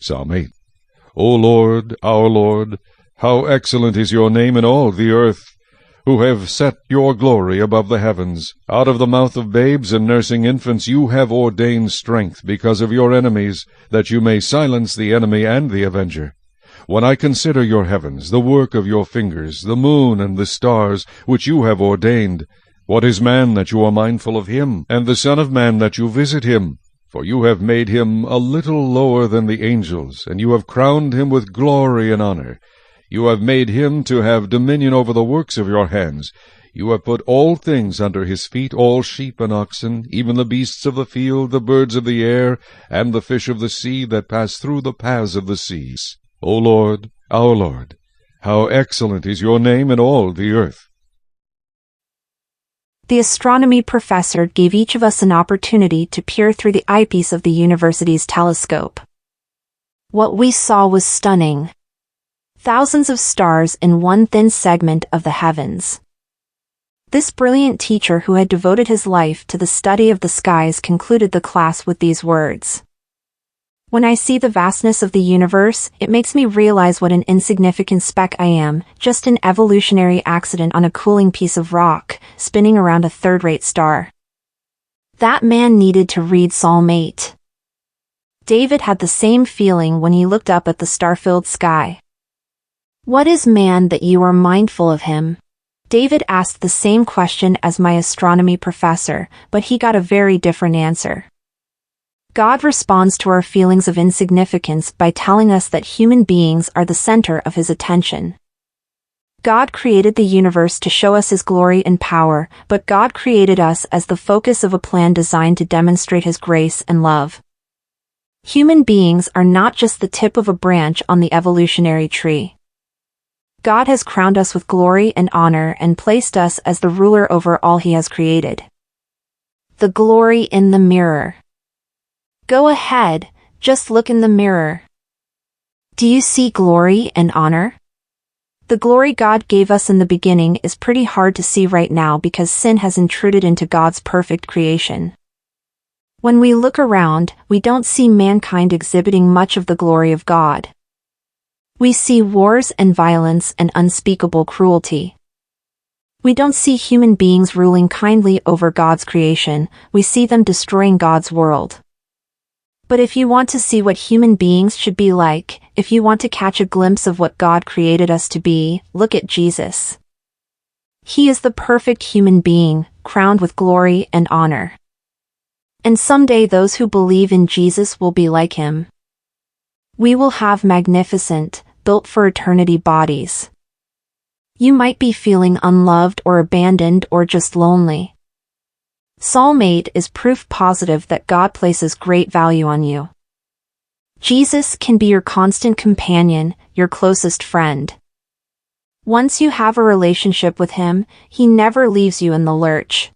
Psalm 8. O Lord, our Lord, how excellent is your name in all the earth, who have set your glory above the heavens. Out of the mouth of babes and nursing infants you have ordained strength because of your enemies, that you may silence the enemy and the avenger. When I consider your heavens, the work of your fingers, the moon and the stars, which you have ordained, what is man that you are mindful of him, and the son of man that you visit him? For you have made him a little lower than the angels, and you have crowned him with glory and honor. You have made him to have dominion over the works of your hands. You have put all things under his feet, all sheep and oxen, even the beasts of the field, the birds of the air, and the fish of the sea that pass through the paths of the seas. O Lord, our Lord, how excellent is your name in all the earth. The astronomy professor gave each of us an opportunity to peer through the eyepiece of the university's telescope. What we saw was stunning. Thousands of stars in one thin segment of the heavens. This brilliant teacher who had devoted his life to the study of the skies concluded the class with these words. When I see the vastness of the universe, it makes me realize what an insignificant speck I am, just an evolutionary accident on a cooling piece of rock, spinning around a third-rate star. That man needed to read Psalm 8. David had the same feeling when he looked up at the star-filled sky. What is man that you are mindful of him? David asked the same question as my astronomy professor, but he got a very different answer. God responds to our feelings of insignificance by telling us that human beings are the center of his attention. God created the universe to show us his glory and power, but God created us as the focus of a plan designed to demonstrate his grace and love. Human beings are not just the tip of a branch on the evolutionary tree. God has crowned us with glory and honor and placed us as the ruler over all he has created. The glory in the mirror. Go ahead, just look in the mirror. Do you see glory and honor? The glory God gave us in the beginning is pretty hard to see right now because sin has intruded into God's perfect creation. When we look around, we don't see mankind exhibiting much of the glory of God. We see wars and violence and unspeakable cruelty. We don't see human beings ruling kindly over God's creation, we see them destroying God's world. But if you want to see what human beings should be like, if you want to catch a glimpse of what God created us to be, look at Jesus. He is the perfect human being, crowned with glory and honor. And someday those who believe in Jesus will be like him. We will have magnificent, built for eternity bodies. You might be feeling unloved or abandoned or just lonely. Psalm 8 is proof positive that God places great value on you. Jesus can be your constant companion, your closest friend. Once you have a relationship with him, he never leaves you in the lurch.